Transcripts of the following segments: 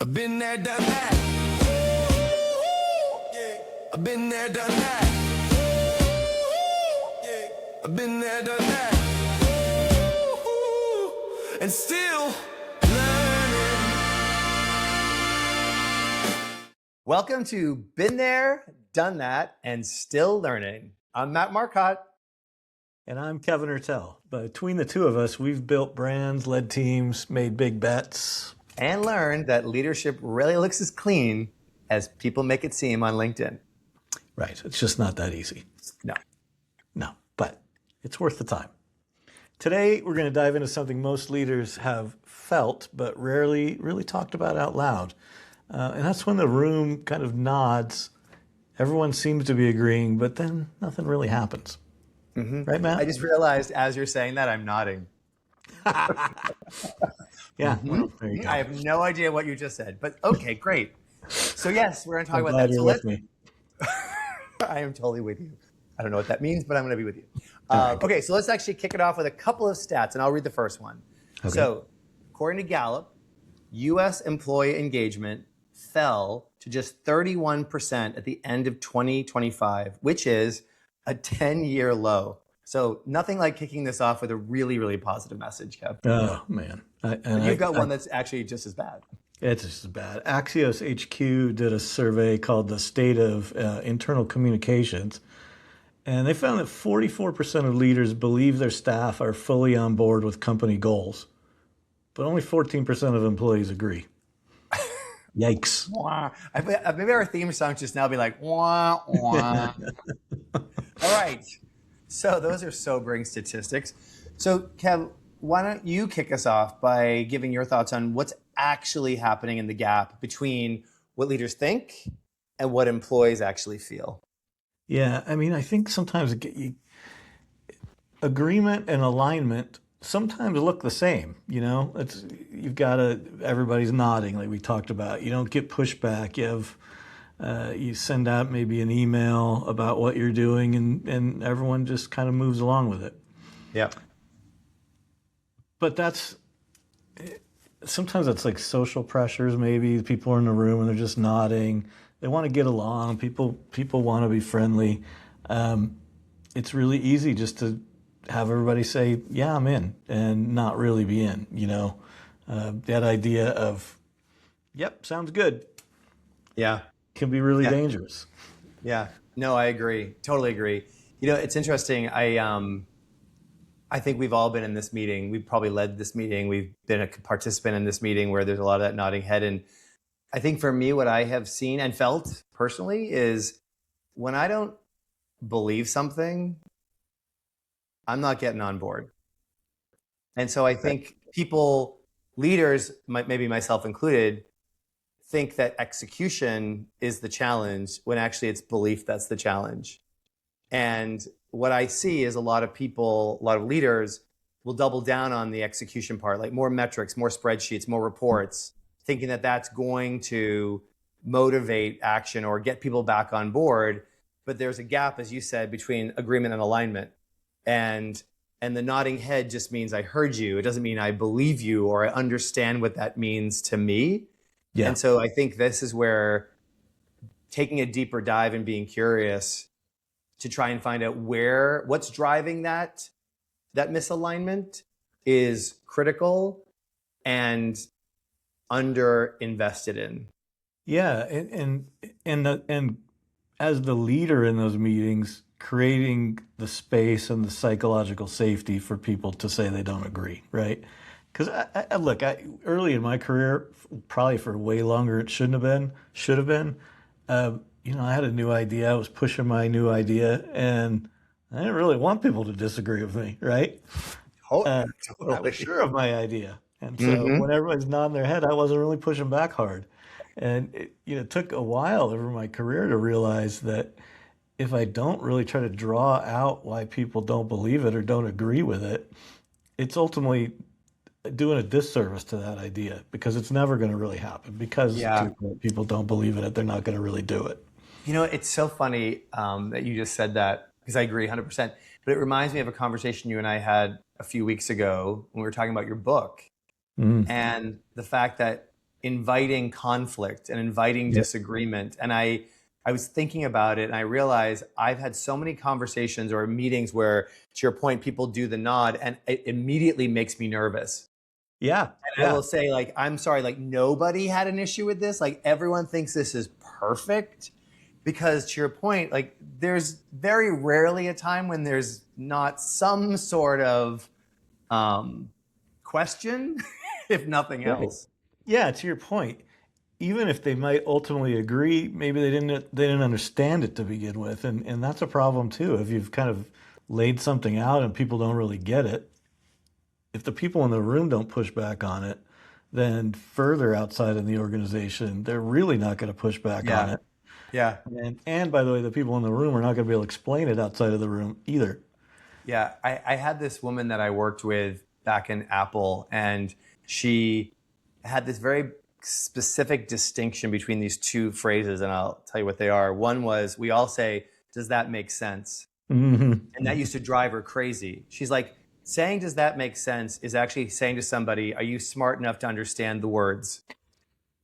I've been there, done that. I've been there, done that. I've been there, done that. And still learning. Welcome to Been There, Done That, and Still Learning. I'm Matt Marcotte. And I'm Kevin Ertel. Between the two of us, we've built brands, led teams, made big bets. And learned that leadership really looks as clean as people make it seem on LinkedIn. Right. It's just not that easy. No, but it's worth the time. Today, we're going to dive into something most leaders have felt, but rarely really talked about out loud. And that's when the room kind of nods. Everyone seems to be agreeing, but then nothing really happens. Mm-hmm. Right, Matt? I just realized as you're saying that, I'm nodding. Yeah, Mm-hmm. well, there you go. I have no idea what you just said, but okay, great. So yes, we're going to talk about that. You're with me. I am totally with you. I don't know what that means, but I'm going to be with you. Right. Okay, so let's actually kick it off with a couple of stats, and I'll read the first one. Okay. So according to Gallup, U.S. employee engagement fell to just 31% at the end of 2025, which is a 10-year low. So nothing like kicking this off with a really, really positive message, Kev. Oh, man. And you've got one that's actually just as bad. It's just as bad. Axios HQ did a survey called the State of Internal Communications, and they found that 44% of leaders believe their staff are fully on board with company goals, but only 14% of employees agree. Yikes. Wah. Maybe our theme song just now be like, wah, wah. All right. So those are sobering statistics. So Kev, why don't you kick us off by giving your thoughts on what's actually happening in the gap between what leaders think and what employees actually feel? Yeah, I mean, I think sometimes agreement and alignment sometimes look the same. You know, everybody's nodding like we talked about. You don't get pushback. You send out maybe an email about what you're doing, and everyone just kind of moves along with it. Yeah. But sometimes it's like social pressures. Maybe people are in the room and they're just nodding. They want to get along. People want to be friendly. It's really easy just to have everybody say, "Yeah, I'm in," and not really be in. You know, that idea of, "Yep, sounds good." Yeah. Can be really dangerous. Yeah. No, I agree. Totally agree. You know, it's interesting. I think we've all been in this meeting. We've probably led this meeting. We've been a participant in this meeting where there's a lot of that nodding head. And I think for me, what I have seen and felt personally is when I don't believe something, I'm not getting on board. And so I think leaders, maybe myself included, think that execution is the challenge when actually it's belief that's the challenge. And what I see is a lot of leaders will double down on the execution part, like more metrics, more spreadsheets, more reports, thinking that that's going to motivate action or get people back on board. But there's a gap, as you said, between agreement and alignment. And the nodding head just means I heard you. It doesn't mean I believe you or I understand what that means to me. Yeah. And so I think this is where taking a deeper dive and being curious to try and find out what's driving that misalignment is critical and under invested in. Yeah, and as the leader in those meetings, creating the space and the psychological safety for people to say they don't agree, right? Because early in my career, probably for way longer it should have been. I had a new idea. I was pushing my new idea, and I didn't really want people to disagree with me, right? I was sure of my idea, and so when everyone's nodding their head, I wasn't really pushing back hard. And it took a while over my career to realize that if I don't really try to draw out why people don't believe it or don't agree with it, it's ultimately doing a disservice to that idea because it's never going to really happen because people don't believe in it. They're not going to really do it. You know, it's so funny that you just said that because I agree 100%. But it reminds me of a conversation you and I had a few weeks ago when we were talking about your book and the fact that inviting conflict and inviting disagreement. And I was thinking about it, and I realized I've had so many conversations or meetings where, to your point, people do the nod, and it immediately makes me nervous. Yeah. And I will say, like, I'm sorry, like, nobody had an issue with this. Like, everyone thinks this is perfect. Because to your point, like, there's very rarely a time when there's not some sort of question, if nothing else. Yeah, to your point, even if they might ultimately agree, maybe they didn't understand it to begin with, and that's a problem too. If you've kind of laid something out and people don't really get it, if the people in the room don't push back on it, then further outside in the organization, they're really not going to push back on it. Yeah. And by the way, the people in the room are not going to be able to explain it outside of the room either. Yeah. I had this woman that I worked with back in Apple, and she had this very specific distinction between these two phrases, and I'll tell you what they are. One was, we all say, does that make sense? Mm-hmm. And that used to drive her crazy. She's like, saying, does that make sense, is actually saying to somebody, are you smart enough to understand the words?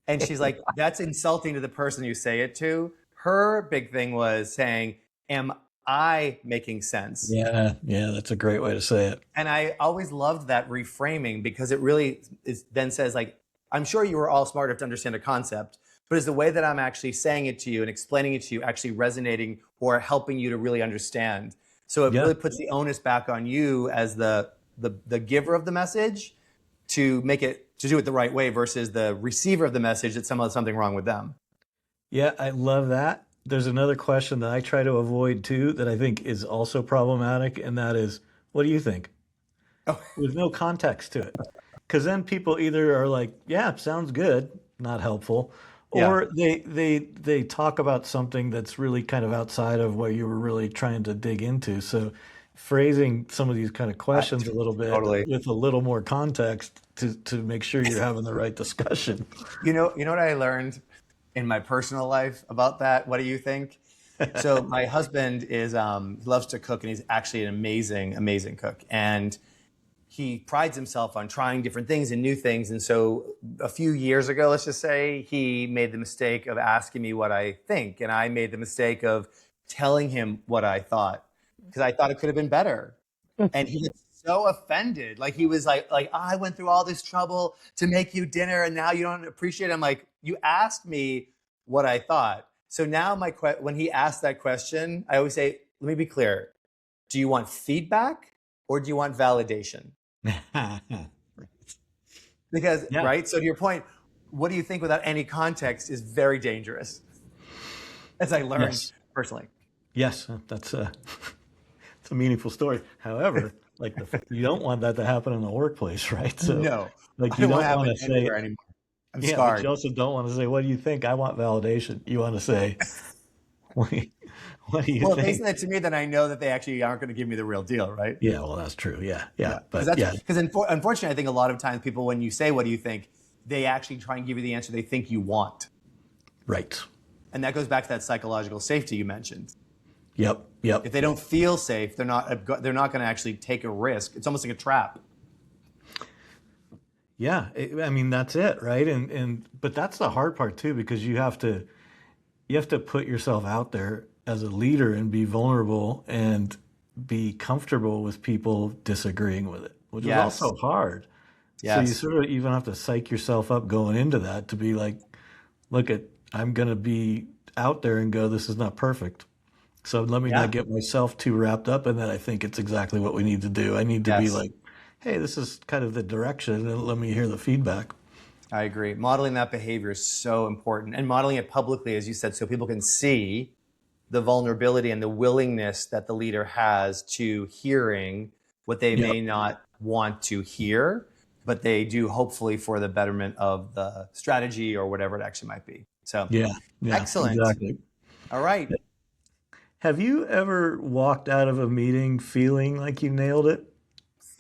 And she's like, that's insulting to the person you say it to. Her big thing was saying, am I making sense? Yeah, that's a great way to say it. And I always loved that reframing, because it really then says, like, I'm sure you were all smart enough to understand a concept, but is the way that I'm actually saying it to you and explaining it to you actually resonating or helping you to really understand? So it really puts the onus back on you as the giver of the message to do it the right way, versus the receiver of the message that somehow something wrong with them. Yeah, I love that. There's another question that I try to avoid too that I think is also problematic, and that is, what do you think? Oh. With no context to it. Because then people either are like, yeah, sounds good, not helpful, or they talk about something that's really kind of outside of what you were really trying to dig into. So phrasing some of these kind of questions a little bit with a little more context to make sure you're having the right discussion. You know what I learned in my personal life about that? What do you think? So my husband is he loves to cook, and he's actually an amazing cook. And he prides himself on trying different things and new things. And so a few years ago, let's just say, he made the mistake of asking me what I think. And I made the mistake of telling him what I thought, because I thought it could have been better. And he was so offended. Like, he was like, I went through all this trouble to make you dinner, and now you don't appreciate it. I'm like, you asked me what I thought. So now when he asked that question, I always say, let me be clear. Do you want feedback or do you want validation? Because, right? So to your point, what do you think without any context is very dangerous, as I learned personally. Yes, that's it's a meaningful story. However, like, you don't want that to happen in the workplace, right? So, no, like, you don't want to say anymore. I'm scarred. But you also don't want to say, what do you think? I want validation. You want to say, what do you think? Well, if they say that to me, then I know that they actually aren't going to give me the real deal, right? Yeah, well, that's true. Yeah. Because unfortunately, I think a lot of times people, when you say, what do you think, they actually try and give you the answer they think you want. Right. And that goes back to that psychological safety you mentioned. Yep. If they don't feel safe, they're not going to actually take a risk. It's almost like a trap. Yeah, I mean, that's it, right? But that's the hard part too, because you have to put yourself out there as a leader and be vulnerable and be comfortable with people disagreeing with it, which is also hard. So you sort of even have to psych yourself up going into that to be like, I'm going to be out there and go, this is not perfect. So let me not get myself too wrapped up in that. I think it's exactly what we need to do. I need to be like, hey, this is kind of the direction, and let me hear the feedback. I agree. Modeling that behavior is so important, and modeling it publicly, as you said, so people can see the vulnerability and the willingness that the leader has to hearing what they may not want to hear, but they do hopefully for the betterment of the strategy or whatever it actually might be. So excellent. Exactly. All right. Have you ever walked out of a meeting feeling like you nailed it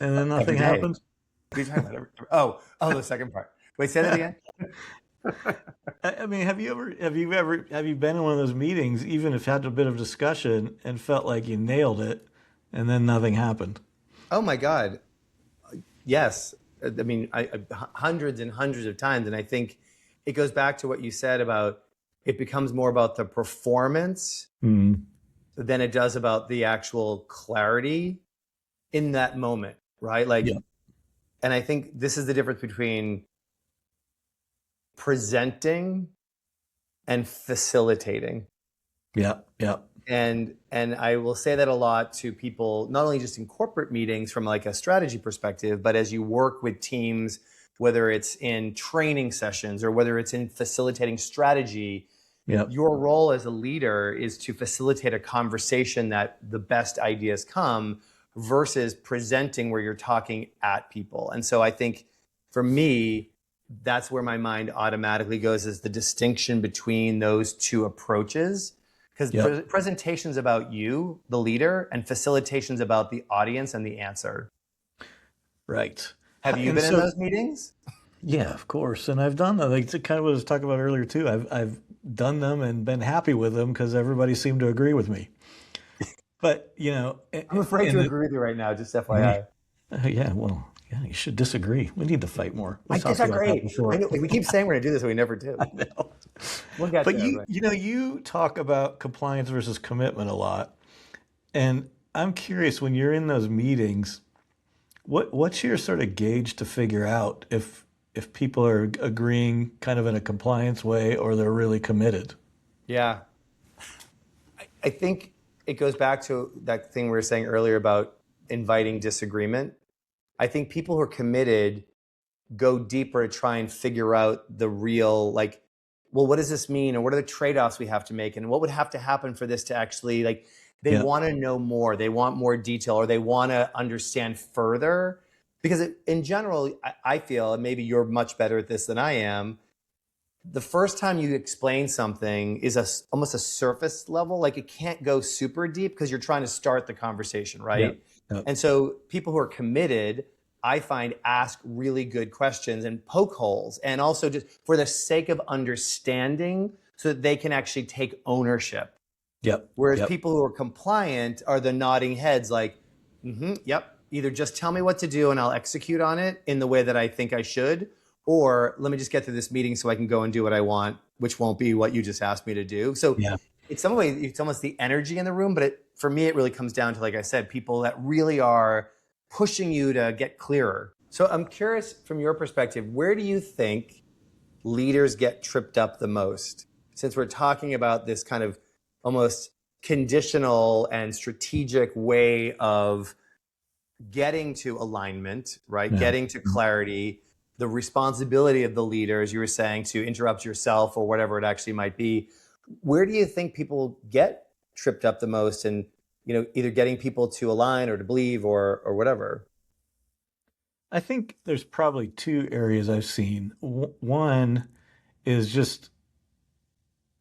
and then nothing happens? What are you talking about? Oh, the second part. Wait, say that again. I mean, have you been in one of those meetings, even if had a bit of discussion and felt like you nailed it and then nothing happened? Oh my God. Yes. I mean, hundreds and hundreds of times. And I think it goes back to what you said about it becomes more about the performance than it does about the actual clarity in that moment, right? Like, Yeah. and I think this is the difference between presenting and facilitating. Yeah. Yeah. And I will say that a lot to people, not only just in corporate meetings from like a strategy perspective, but as you work with teams, whether it's in training sessions or whether it's in facilitating strategy, Yeah. your role as a leader is to facilitate a conversation that the best ideas come versus presenting where you're talking at people. And so I think for me, that's where my mind automatically goes, is the distinction between those two approaches. Because Yep. presentation's about you, the leader, and facilitation's about the audience and the answer. Right. Have you And been in so, those meetings? yeah, of course. And I've done that. Like, it's kind of what I was talking about earlier too. I've done them and been happy with them because everybody seemed to agree with me. But I'm afraid in to the, agree with you right now, just FYI. yeah, well, yeah, you should disagree. We need to fight more. We I talked about that disagree. I before. know, we keep saying we're going to do this, and we never do. I know. We'll get But there. Right? you talk about compliance versus commitment a lot. And I'm curious, when you're in those meetings, what's your sort of gauge to figure out if people are agreeing kind of in a compliance way or they're really committed? Yeah. I think it goes back to that thing we were saying earlier about inviting disagreement. I think people who are committed go deeper to try and figure out the real, like, well, what does this mean? Or what are the trade-offs we have to make? And what would have to happen for this to actually, like, they Yeah. want to know more. They want more detail, or they want to understand further. Because in general, I feel, and maybe you're much better at this than I am, the first time you explain something is almost a surface level. Like, it can't go super deep because you're trying to start the conversation, Yeah. right? Yeah. And so people who are committed, I find, ask really good questions and poke holes, and also just for the sake of understanding so that they can actually take ownership. Yep. Whereas Yep. people who are compliant are the nodding heads, like, yep, either just tell me what to do and I'll execute on it in the way that I think I should, or let me just get through this meeting so I can go and do what I want, which won't be what you just asked me to do. So Yeah. in some ways, it's almost the energy in the room, but for me, it really comes down to, like I said, people that really are pushing you to get clearer. So I'm curious, from your perspective, where do you think leaders get tripped up the most? Since we're talking about this kind of almost conditional and strategic way of getting to alignment, right? Yeah. Getting to clarity, the responsibility of the leader, as you were saying, to interrupt yourself or whatever it actually might be. Where do you think people get tripped up the most, and either getting people to align or to believe or whatever? I think there's probably two areas I've seen. One is just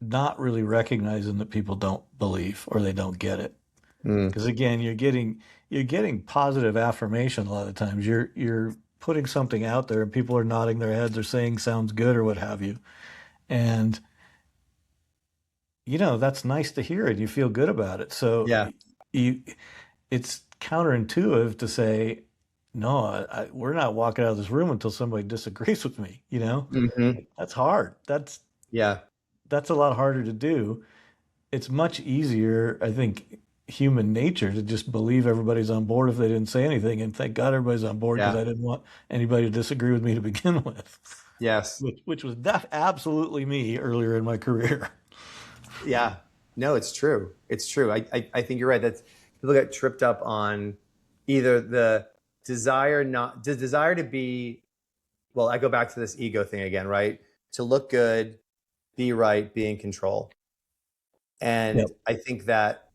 not really recognizing that people don't believe or they don't get it. Because again, you're getting positive affirmation a lot of times. You're putting something out there and people are nodding their heads or saying sounds good or what have you. And that's nice to hear and you feel good about it. So Yeah. it's counterintuitive to say, no, we're not walking out of this room until somebody disagrees with me. That's hard. Yeah. That's a lot harder to do. It's much easier, I think, human nature to just believe everybody's on board if they didn't say anything, and thank God everybody's on board because Yeah. I didn't want anybody to disagree with me to begin with. Yes. Which was absolutely me earlier in my career. Yeah. No, it's true. It's true. I think you're right. That people get tripped up on either the desire to be, well, I go back to this ego thing again, right? To look good, be right, be in control. And Yep. I think that,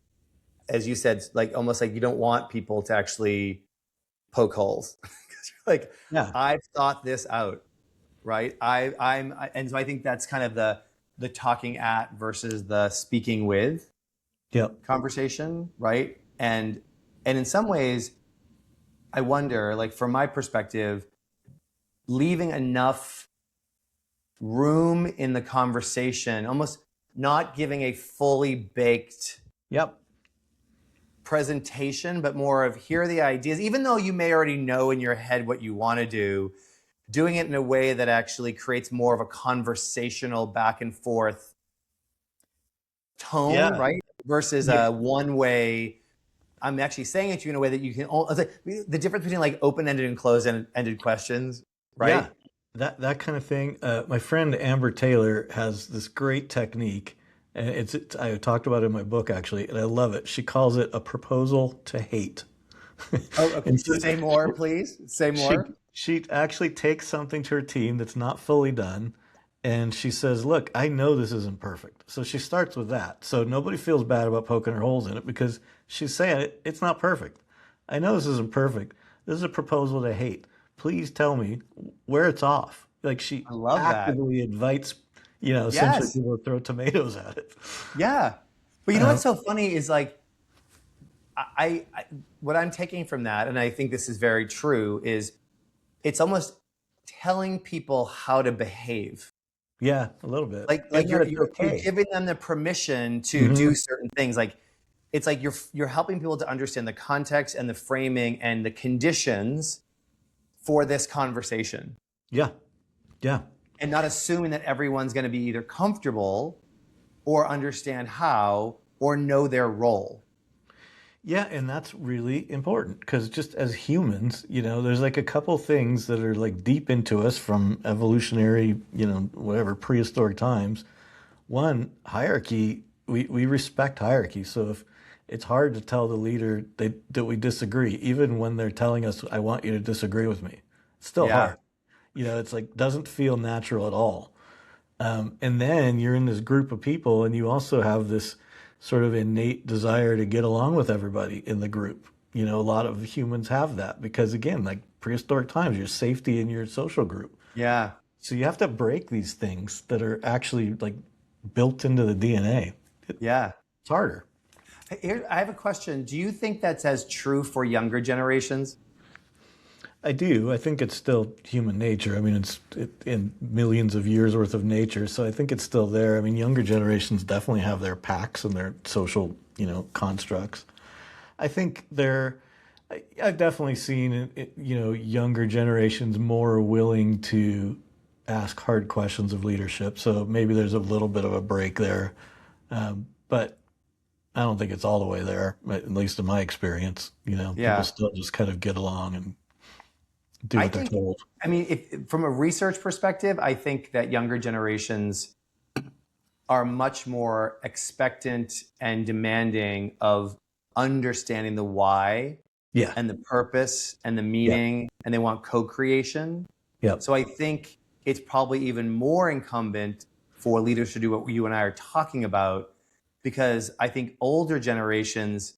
as you said, like almost like you don't want people to actually poke holes because you're like, Yeah. I've thought this out, right? And so I think that's kind of the talking at versus the speaking with Yep. conversation, right? And in some ways, I wonder, like, from my perspective, leaving enough room in the conversation, almost not giving a fully baked Yep. presentation, but more of, here are the ideas, even though you may already know in your head what you want to do, doing it in a way that actually creates more of a conversational back and forth tone, Yeah. right? Versus Yeah. a one way. I'm actually saying it to you in a way that you can. It's like the difference between like open-ended and closed-ended questions, right? Yeah, that kind of thing. My friend Amber Taylor has this great technique, and I talked about it in my book actually, and I love it. She calls it a proposal to hate. Oh, okay. And So say more, please. Say she more. she actually takes something to her team that's not fully done, and she says, "Look, I know this isn't perfect." So she starts with that, so nobody feels bad about poking her holes in it because she's saying it's not perfect. I know this isn't perfect. This is a proposal to hate. Please tell me where it's off. Like she I love that. actively invites, essentially Yes. people to throw tomatoes at it. Yeah. But you know Uh, what's so funny is like I what I'm taking from that, and I think this is very true, is it's almost telling people how to behave. yeah, a little bit, Like and that it's you're okay. giving them the permission to Hmm. do certain things. Like it's like you're helping people to understand the context and the framing and the conditions for this conversation, Yeah, yeah. and not assuming that everyone's going to be either comfortable or understand how or know their role. Yeah, and that's really important because just as humans, there's like a couple things that are like deep into us from evolutionary, whatever, prehistoric times. One, hierarchy, we respect hierarchy. So if it's hard to tell the leader that we disagree, even when they're telling us, I want you to disagree with me, it's still Yeah. hard. It's like doesn't feel natural at all. And then you're in this group of people, and you also have this sort of innate desire to get along with everybody in the group. A lot of humans have that because, again, like prehistoric times, your safety in your social group. Yeah. So you have to break these things that are actually like built into the DNA. Yeah. It's harder. Here, I have a question. Do you think that's as true for younger generations? I do. I think it's still human nature. I mean, it's in millions of years worth of nature, so I think it's still there. I mean, younger generations definitely have their packs and their social, constructs. I think I've definitely seen, younger generations more willing to ask hard questions of leadership. So maybe there's a little bit of a break there, but I don't think it's all the way there. At least in my experience, people Yeah. still just kind of get along and do I what they're think, told. I mean, if, from a research perspective, I think that younger generations are much more expectant and demanding of understanding the why Yeah. and the purpose and the Yeah. meaning, and they want co-creation. Yep. So I think it's probably even more incumbent for leaders to do what you and I are talking about, because I think older generations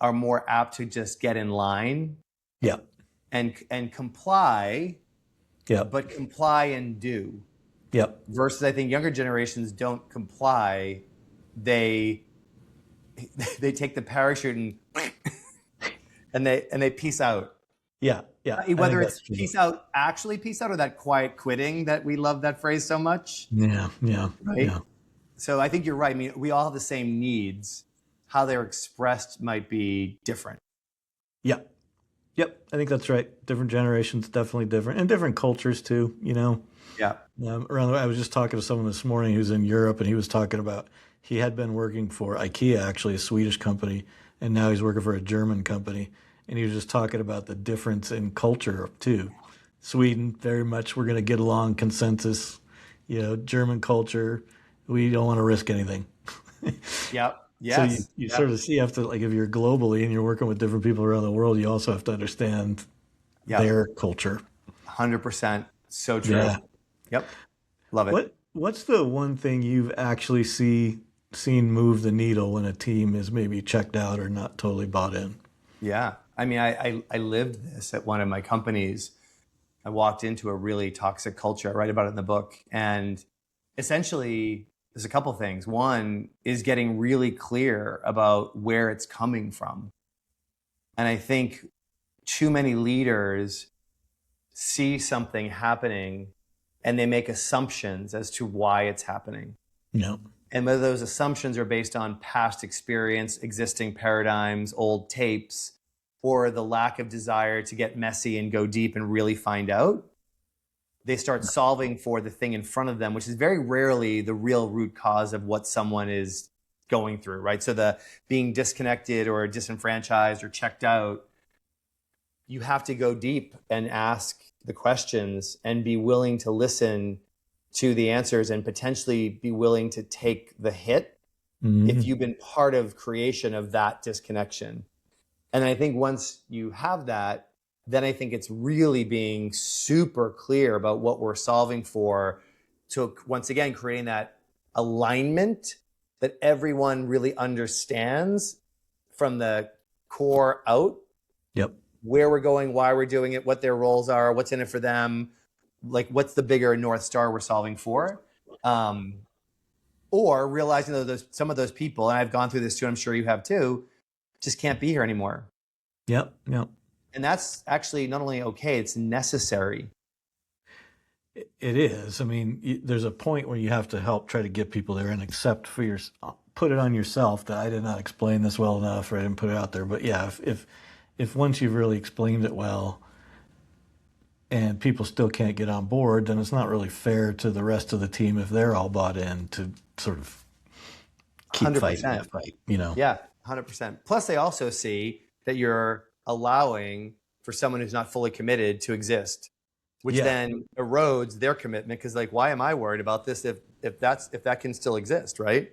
are more apt to just get in line Yep. and comply, Yep. but comply and do. Yep. Versus I think younger generations don't comply. They they take the parachute and they peace out. Yeah. Yeah. I think Whether that's it's true. peace out, actually peace out, or that quiet quitting that we love that phrase so much, Yeah. Yeah. right? Yeah. So I think you're right. I mean, we all have the same needs. How they're expressed might be different. Yep. Yep. I think that's right. Different generations, definitely different, and different cultures too. Yeah. I was just talking to someone this morning who's in Europe, and he was talking about he had been working for IKEA, actually a Swedish company, and now he's working for a German company, and he was just talking about the difference in culture too. Sweden, very much we're going to get along, consensus. German culture, we don't want to risk anything. Yep. So you, Yes. you sort Yep. of see, you have to, like, if you're globally and you're working with different people around the world, you also have to understand Yep. their culture. 100%. So true. Yeah. Yep. Love it. What's the one thing you've actually seen move the needle when a team is maybe checked out or not totally bought in? Yeah. I mean, I lived this at one of my companies. I walked into a really toxic culture. I write about it in the book. And essentially, there's a couple things. One is getting really clear about where it's coming from. And I think too many leaders see something happening and they make assumptions as to why it's happening. No. And whether those assumptions are based on past experience, existing paradigms, old tapes, or the lack of desire to get messy and go deep and really find out. they start solving for the thing in front of them, which is very rarely the real root cause of what someone is going through, right? So the being disconnected or disenfranchised or checked out, you have to go deep and ask the questions and be willing to listen to the answers and potentially be willing to take the hit if you've been part of creation of that disconnection. And I think once you have that, then I think it's really being super clear about what we're solving for. So once again, creating that alignment that everyone really understands from the core out. Yep. Where we're going, why we're doing it, what their roles are, what's in it for them, like what's the bigger North Star we're solving for. Or realizing that some of those people, and I've gone through this too, I'm sure you have too, just can't be here anymore. Yep. And that's actually not only okay, it's necessary. It is. I mean, there's a point where you have to help try to get people there and accept for put it on yourself that I did not explain this well enough, or I didn't put it out there. But yeah, if once you've really explained it well and people still can't get on board, then it's not really fair to the rest of the team if they're all bought in to sort of keep 100%. fighting that fight, you know? Yeah, 100%. Plus they also see that you're allowing for someone who's not fully committed to exist, which then erodes their commitment, because like, why am I worried about this if that can still exist, right?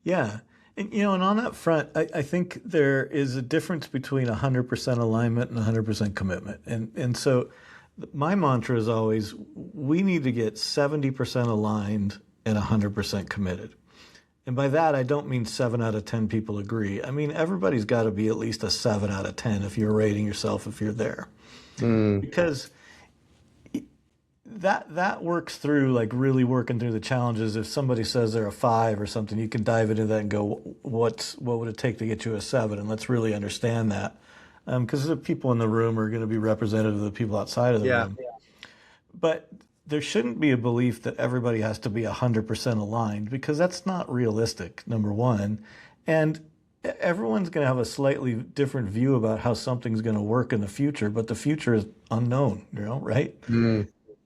Yeah. And, you know, and on that front, I think there is a difference between 100% alignment and 100% commitment. And so my mantra is always, we need to get 70% aligned and 100% committed. And by that, I don't mean 7 out of 10 people agree. I mean, everybody's got to be at least a 7 out of 10 if you're rating yourself, if you're there. Because that works through, like, really working through the challenges. If somebody says they're a 5 or something, you can dive into that and go, what would it take to get you a 7? And let's really understand that. Because the people in the room are going to be representative of the people outside of the room. But there shouldn't be a belief that everybody has to be 100% aligned, because that's not realistic, number one. And everyone's going to have a slightly different view about how something's going to work in the future, but the future is unknown, you know, right?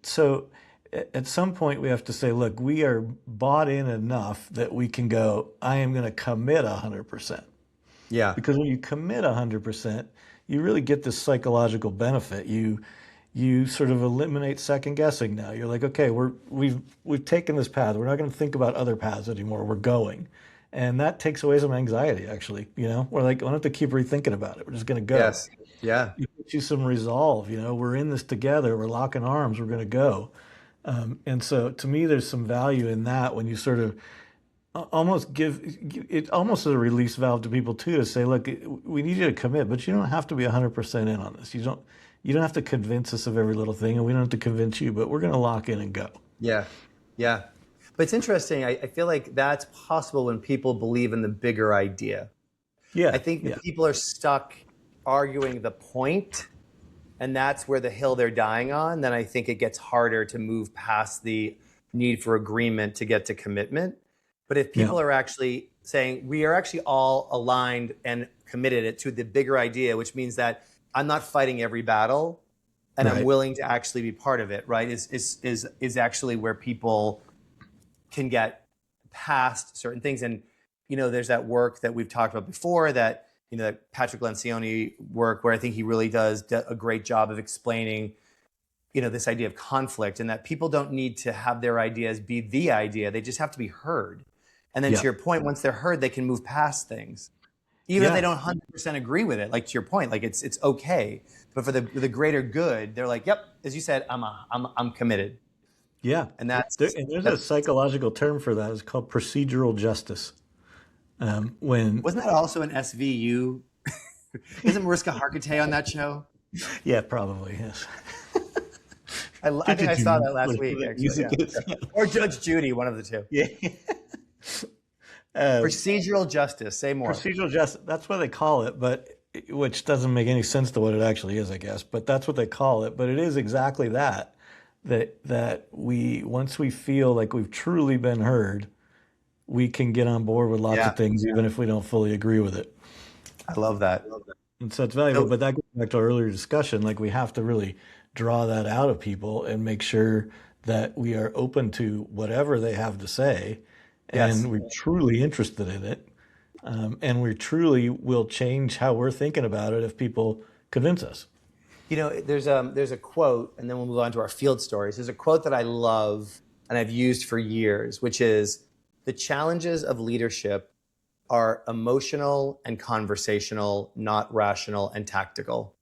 So at some point we have to say, look, we are bought in enough that we can go, I am going to commit 100%. Yeah. Because when you commit 100%, you really get this psychological benefit. You sort of eliminate second guessing now. You're like, okay, we've taken this path. We're not going to think about other paths anymore. We're going. And that takes away some anxiety, actually. You know, we're like, I don't have to keep rethinking about it. We're just going to go. Yes. Yeah. It gives you some resolve. You know, we're in this together. We're locking arms. We're going to go. And so to me, there's some value in that when you sort of almost give it almost as a release valve to people too, to say, look, we need you to commit, but you don't have to be 100% in on this. You don't have to convince us of every little thing, and we don't have to convince you, but we're going to lock in and go. Yeah. Yeah. But it's interesting. I feel like that's possible when people believe in the bigger idea. Yeah. I think if people are stuck arguing the point, and that's where the hill they're dying on, then I think it gets harder to move past the need for agreement to get to commitment. But if people are actually saying, we are actually all aligned and committed to the bigger idea, which means that I'm not fighting every battle, and I'm willing to actually be part of it, right? Is actually where people can get past certain things. And, you know, there's that work that we've talked about before, that, you know, that Patrick Lencioni work, where I think he really does a great job of explaining, you know, this idea of conflict, and that people don't need to have their ideas be the idea. They just have to be heard. And then to your point, once they're heard, they can move past things. Even if they don't 100% agree with it, like to your point, like it's okay. But for the greater good, they're like, yep, as you said, I'm committed. Yeah. And there's a psychological term for that. It's called procedural justice. Wasn't that also an SVU? Isn't Mariska Hargitay on that show? Yeah, probably, yes. I think I saw that last week, actually. Yeah. Or Judge Judy, one of the two. Yeah. Procedural justice. Say more. Procedural justice. That's what they call it, but which doesn't make any sense to what it actually is, I guess. But that's what they call it. But it is exactly that. That we, once we feel like we've truly been heard, we can get on board with lots of things, even if we don't fully agree with it. I love that. And so it's valuable. But that goes back to our earlier discussion. Like, we have to really draw that out of people and make sure that we are open to whatever they have to say, Yes. and we're truly interested in it, and we truly will change how we're thinking about it if people convince us. You know, there's a quote, and then we'll move on to our field stories. There's a quote that I love and I've used for years, which is, the challenges of leadership are emotional and conversational, not rational and tactical.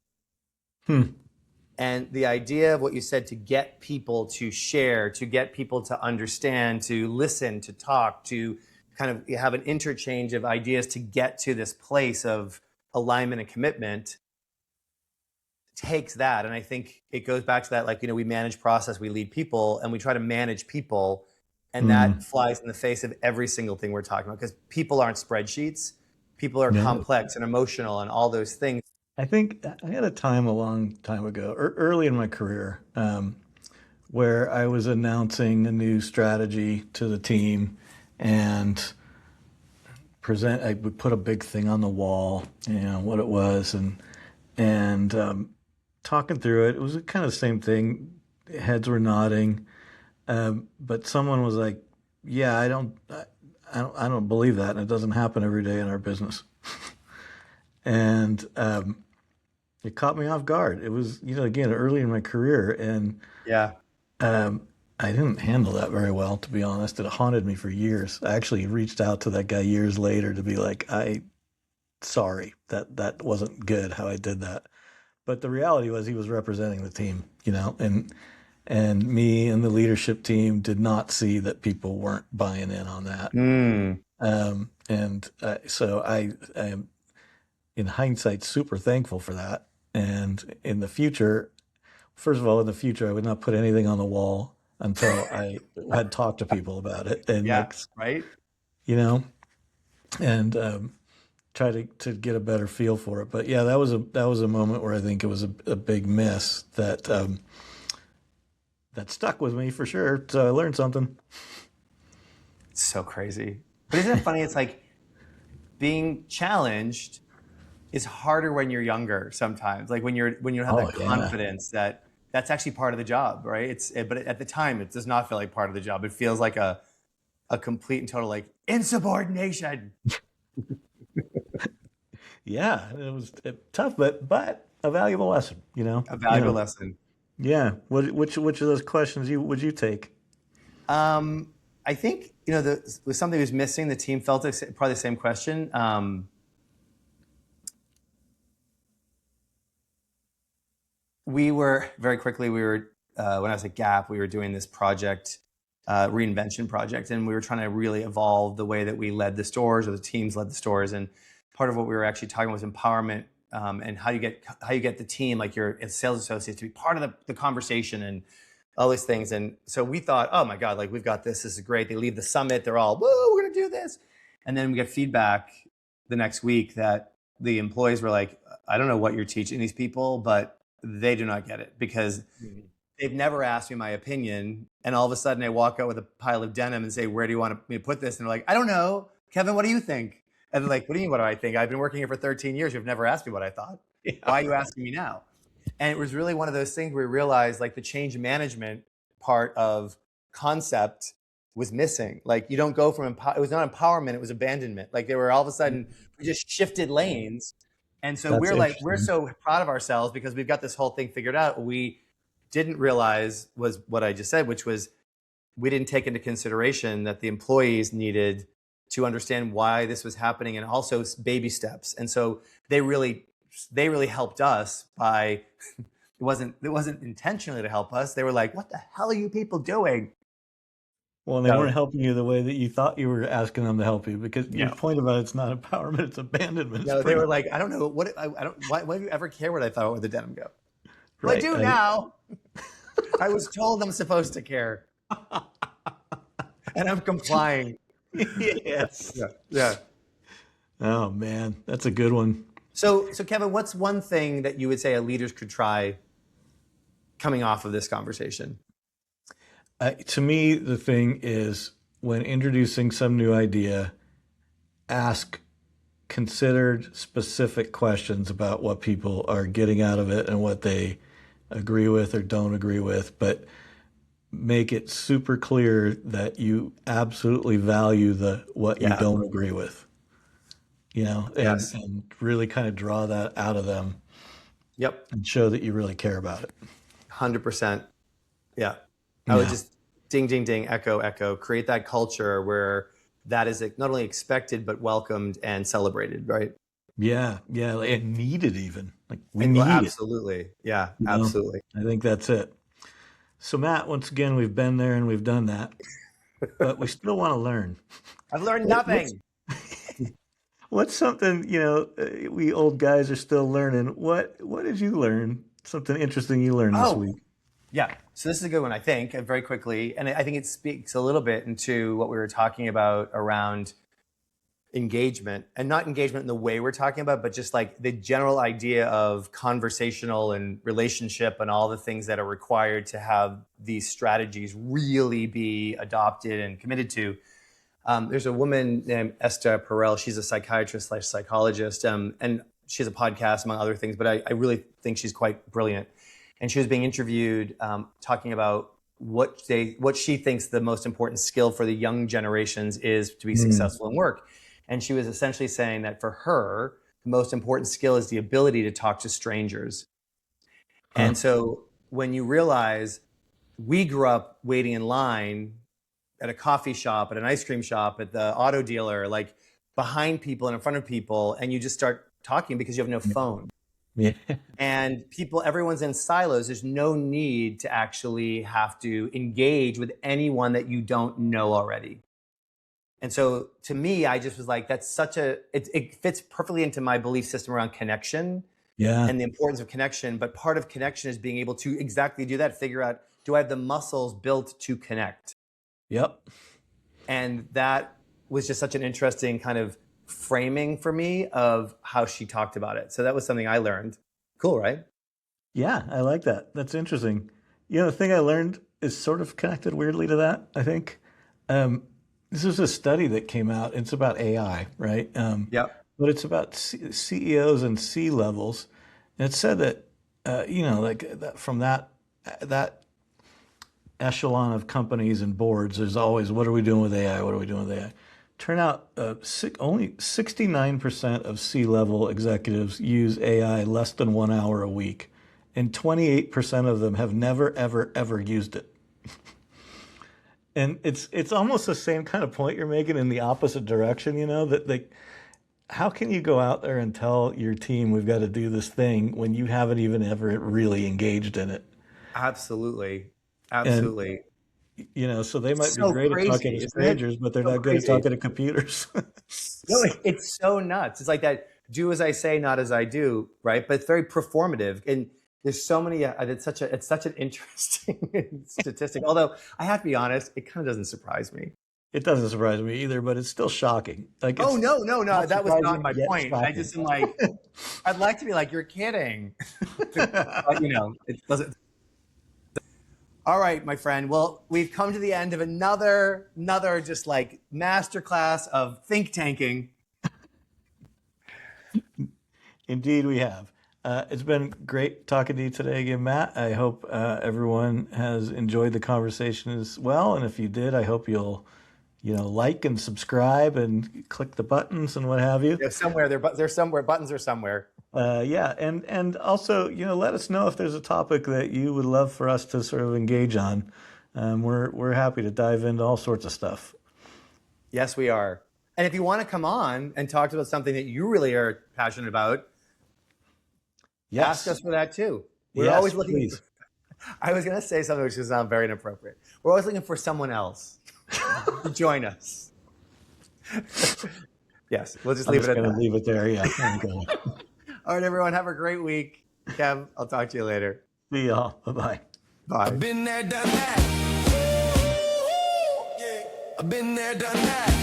And the idea of what you said, to get people to share, to get people to understand, to listen, to talk, to kind of have an interchange of ideas to get to this place of alignment and commitment, takes that. And I think it goes back to that, like, we manage process, we lead people, and we try to manage people. And that flies in the face of every single thing we're talking about, because people aren't spreadsheets. People are complex and emotional and all those things. I think I had a time a long time ago, early in my career, where I was announcing a new strategy to the team, and I would put a big thing on the wall, what it was, and talking through it. It was kind of the same thing. Heads were nodding, but someone was like, "Yeah, I don't believe that, and it doesn't happen every day in our business." And it caught me off guard. It was, again, early in my career, and Yeah. I didn't handle that very well, to be honest. It haunted me for years. I actually reached out to that guy years later to be like, sorry, that wasn't good how I did that. But the reality was, he was representing the team, and me and the leadership team did not see that people weren't buying in on that. So I am, in hindsight, super thankful for that. And in the future, first of all, I would not put anything on the wall until I had talked to people about it. And right. And try to get a better feel for it. But yeah, that was a moment where I think it was a big miss that that stuck with me for sure. So I learned something. It's so crazy. But isn't it funny? It's like, being challenged is harder when you're younger sometimes. Like when you have that confidence that that's actually part of the job, right? But at the time, it does not feel like part of the job. It feels like a complete and total, like, insubordination. Yeah, it was tough, but a valuable lesson, A valuable lesson. Yeah. Which of those questions would you take? I think, was something was missing. The team felt it, probably the same question. We were when I was at Gap, we were doing this project, reinvention project, and we were trying to really evolve the way that we led the stores, or the teams led the stores. And part of what we were actually talking about was empowerment, and how you get the team, like your sales associates, to be part of the conversation and all these things. And so we thought, oh my God, like, we've got this. This is great. They leave the summit, they're all, whoa, we're gonna do this. And then we get feedback the next week that the employees were like, I don't know what you're teaching these people, but they do not get it, because they've never asked me my opinion. And all of a sudden I walk out with a pile of denim and say, where do you want me to put this? And they're like, I don't know. Kevin, what do you think? And they're like, what do you mean, what do I think? I've been working here for 13 years. You've never asked me what I thought. Yeah. Why are you asking me now? And it was really one of those things where we realized, like, the change management part of concept was missing. Like, you don't go from, it was not empowerment, it was abandonment. Like, they were all of a sudden, we just shifted lanes. And so we're so proud of ourselves because we've got this whole thing figured out. What we didn't realize was what I just said, which was, we didn't take into consideration that the employees needed to understand why this was happening, and also baby steps. And so they really helped us by, it wasn't intentionally to help us. They were like, what the hell are you people doing? Well, they weren't helping you the way that you thought you were asking them to help you, because your point about it's not empowerment, it's abandonment. No, they were like, I don't know why do you ever care what I thought, where the denim go? Right. I do now. I was told I'm supposed to care. And I'm complying. Yes. Yeah. Oh man, that's a good one. So Kevin, what's one thing that you would say a leaders could try coming off of this conversation? To me, the thing is, when introducing some new idea, ask considered specific questions about what people are getting out of it and what they agree with or don't agree with, but make it super clear that you absolutely value what you Yeah. don't agree with, Yes. and really kind of draw that out of them Yep. and show that you really care about it. 100%. Yeah. I would Yeah. just ding, ding, ding, echo, echo, create that culture where that is not only expected, but welcomed and celebrated, right? Yeah. Yeah. And needed even. Like we And well, need it. absolutely. Yeah, You know? absolutely. I think that's it. So Matt, once again, we've been there and we've done that, but we still want to learn. I've learned What- What's, nothing. what's something, we old guys are still learning. What did you learn? Something interesting you learned this Oh, week? yeah. So this is a good one, I think, very quickly. And I think it speaks a little bit into what we were talking about around engagement, and not engagement in the way we're talking about, but just like the general idea of conversational and relationship and all the things that are required to have these strategies really be adopted and committed to. There's a woman named Esther Perel. She's a psychiatrist / psychologist, and she has a podcast, among other things, but I really think she's quite brilliant. And she was being interviewed talking about what she thinks the most important skill for the young generations is to be successful in work. And she was essentially saying that for her, the most important skill is the ability to talk to strangers. And so when you realize we grew up waiting in line at a coffee shop, at an ice cream shop, at the auto dealer, like behind people and in front of people, and you just start talking because you have no phone. Yeah. And everyone's in silos. There's no need to actually have to engage with anyone that you don't know already. And so to me, I just was like, that's it fits perfectly into my belief system around connection Yeah. and the importance of connection. But part of connection is being able to exactly do that, figure out, do I have the muscles built to connect? Yep. And that was just such an interesting kind of framing for me of how she talked about it. So that was something I learned. Cool, right? Yeah, I like that. That's interesting. The thing I learned is sort of connected weirdly to that, I think. This is a study that came out. It's about AI, right? Yep. But it's about CEOs and C levels. And it said that, like that from that echelon of companies and boards, there's always, what are we doing with AI? What are we doing with AI? Turn out only 69% of C-level executives use AI less than 1 hour a week, and 28% of them have never, ever, ever used it. And it's almost the same kind of point you're making in the opposite direction, that how can you go out there and tell your team we've got to do this thing when you haven't even ever really engaged in it? Absolutely. Absolutely. And, so they might be So great at crazy, talking to isn't it? strangers, but they're So not good at crazy. talking to computers. No, it's so nuts. It's like that, do as I say, not as I do, right? But it's very performative. And there's so many, it's such an interesting statistic. Although I have to be honest, it kind of doesn't surprise me. It doesn't surprise me either, but it's still shocking. Like, Oh, it's no. not That was not surprising, my yet point. I shocking. just am like, I'd like to be like, you're kidding. But, it doesn't. All right, my friend. Well, we've come to the end of another just like masterclass of think tanking. Indeed, we have. It's been great talking to you today again, Matt. I hope everyone has enjoyed the conversation as well. And if you did, I hope you'll, like and subscribe and click the buttons and what have you. They're somewhere. They're somewhere. Buttons are somewhere. Yeah, and also, let us know if there's a topic that you would love for us to sort of engage on. We're happy to dive into all sorts of stuff. Yes, we are. And if you want to come on and talk about something that you really are passionate about, Yes. ask us for that too. We're Yes, always looking. please. I was going to say something which is sound very inappropriate. We're always looking for someone else to join us. Yes, we'll just leave it at that. Leave it there. Yeah. Okay. All right, everyone, have a great week. Kev, I'll talk to you later. See y'all. Bye-bye. Bye. Been there, done that. Yeah. I've been there, done that.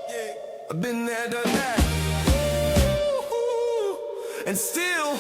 Yeah. I've been there, done that. And still